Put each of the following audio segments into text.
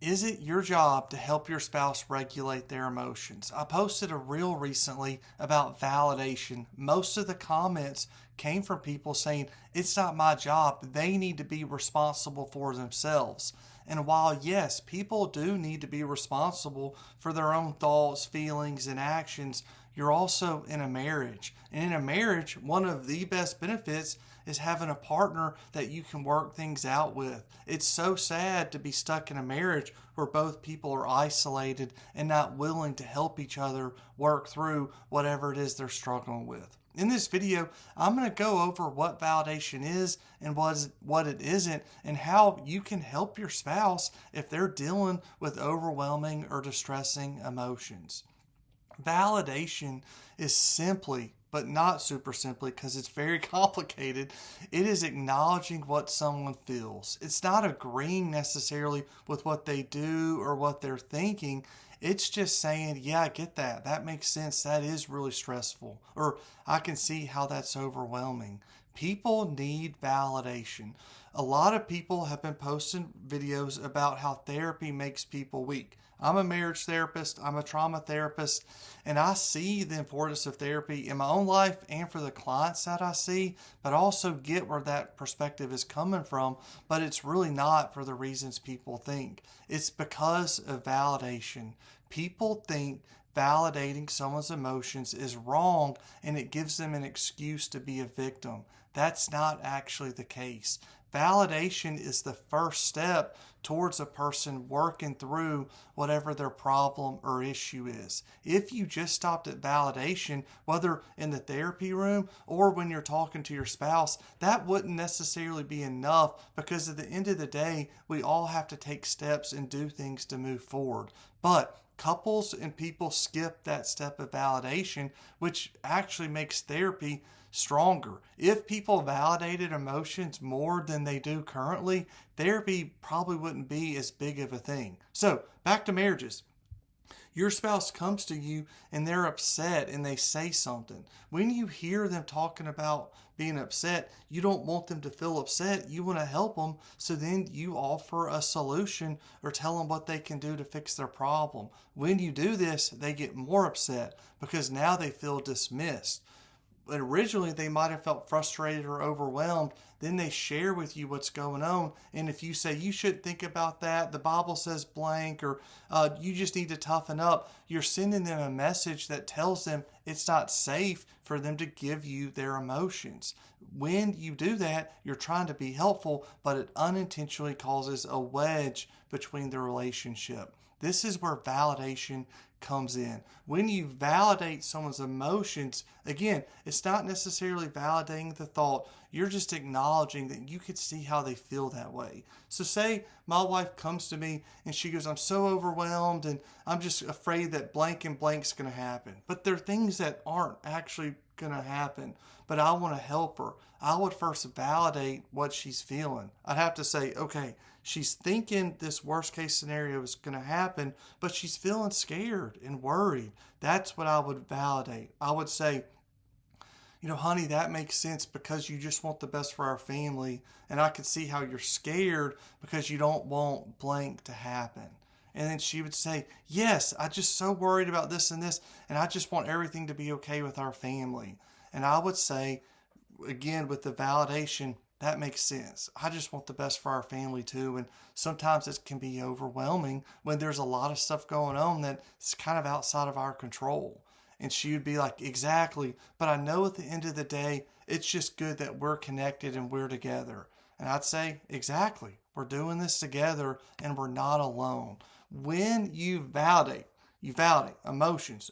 Is it your job to help your spouse regulate their emotions? I posted a reel recently about validation. Most of the comments came from people saying, it's not my job. They need to be responsible for themselves. And while, yes, people do need to be responsible for their own thoughts, feelings, and actions, you're also in a marriage. And in a marriage, one of the best benefits is having a partner that you can work things out with. It's so sad to be stuck in a marriage where both people are isolated and not willing to help each other work through whatever it is they're struggling with. In this video, I'm going to go over what validation is and what it isn't, and how you can help your spouse if they're dealing with overwhelming or distressing emotions. Validation is simply, but not super simply because it's very complicated, it is acknowledging what someone feels. It's not agreeing necessarily with what they do or what they're thinking. It's just saying, yeah, I get that. That makes sense. That is really stressful. Or I can see how that's overwhelming. People need validation. A lot of people have been posting videos about how therapy makes people weak. I'm a marriage therapist, I'm a trauma therapist, and I see the importance of therapy in my own life and for the clients that I see, but also get where that perspective is coming from. But it's really not for the reasons people think. It's because of validation. People think validating someone's emotions is wrong and it gives them an excuse to be a victim. That's not actually the case. Validation is the first step towards a person working through whatever their problem or issue is. If you just stopped at validation, whether in the therapy room or when you're talking to your spouse, that wouldn't necessarily be enough, because at the end of the day, we all have to take steps and do things to move forward. But couples and people skip that step of validation, which actually makes therapy stronger. If people validated emotions more than they do currently, therapy probably wouldn't be as big of a thing. So, back to marriages. Your spouse comes to you and they're upset and they say something. When you hear them talking about being upset, you don't want them to feel upset. You want to help them. So then you offer a solution or tell them what they can do to fix their problem. When you do this, they get more upset because now they feel dismissed. But originally they might have felt frustrated or overwhelmed. Then they share with you what's going on. And if you say, you should think about that, the Bible says blank, or you just need to toughen up, you're sending them a message that tells them it's not safe for them to give you their emotions. When you do that, you're trying to be helpful, but it unintentionally causes a wedge between the relationship. This is where validation comes in. When you validate someone's emotions, again, it's not necessarily validating the thought, you're just acknowledging that you could see how they feel that way. So say my wife comes to me and she goes, I'm so overwhelmed and I'm just afraid that blank and blank's going to happen. But there are things that aren't actually going to happen, but I want to help her. I would first validate what she's feeling. I'd have to say, okay, she's thinking this worst case scenario is going to happen, but she's feeling scared and worried. That's what I would validate. I would say, honey, that makes sense because you just want the best for our family. And I could see how you're scared because you don't want blank to happen. And then she would say, yes, I just so worried about this and this, and I just want everything to be okay with our family. And I would say, again, with the validation, that makes sense. I just want the best for our family too. And sometimes it can be overwhelming when there's a lot of stuff going on that's kind of outside of our control. And she would be like, exactly. But I know at the end of the day, it's just good that we're connected and we're together. And I'd say, exactly. We're doing this together and we're not alone. When you validate emotions,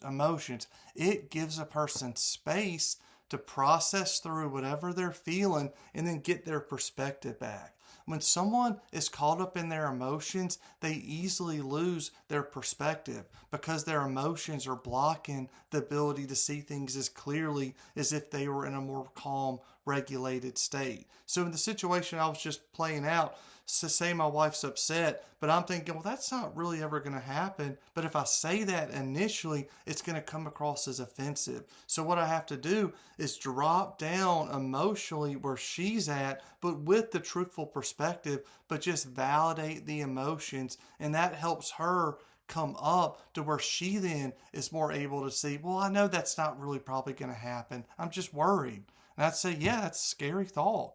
it gives a person space to process through whatever they're feeling and then get their perspective back. When someone is caught up in their emotions, they easily lose their perspective because their emotions are blocking the ability to see things as clearly as if they were in a more calm, regulated state. So in the situation I was just playing out, So say my wife's upset, but I'm thinking, well, that's not really ever going to happen. But if I say that initially, it's going to come across as offensive. So what I have to do is drop down emotionally where she's at, but with the truthful perspective, but just validate the emotions. And that helps her come up to where she then is more able to see, well, I know that's not really probably going to happen. I'm just worried. And I'd say, yeah, that's a scary thought.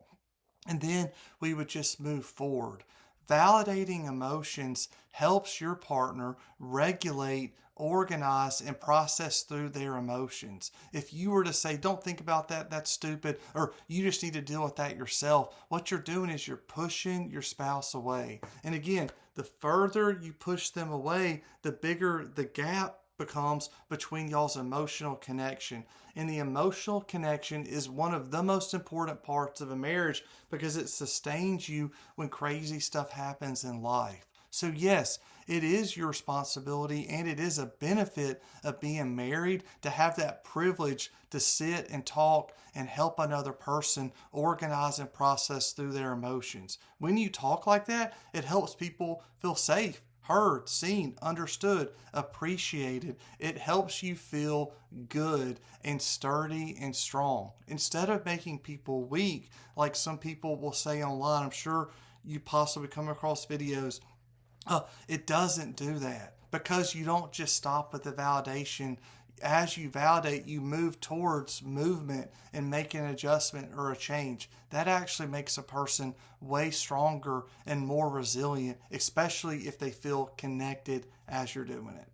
And then we would just move forward. Validating emotions helps your partner regulate, organize, and process through their emotions. If you were to say, don't think about that, that's stupid, or you just need to deal with that yourself, what you're doing is you're pushing your spouse away. And again, the further you push them away, the bigger the gap becomes between y'all's emotional connection. And the emotional connection is one of the most important parts of a marriage because it sustains you when crazy stuff happens in life. So yes, it is your responsibility and it is a benefit of being married to have that privilege to sit and talk and help another person organize and process through their emotions. When you talk like that, it helps people feel safe, heard, seen, understood, appreciated. It helps you feel good and sturdy and strong. Instead of making people weak, like some people will say online, I'm sure you possibly come across videos. It doesn't do that because you don't just stop with the validation. As you validate, you move towards movement and make an adjustment or a change. That actually makes a person way stronger and more resilient, especially if they feel connected as you're doing it.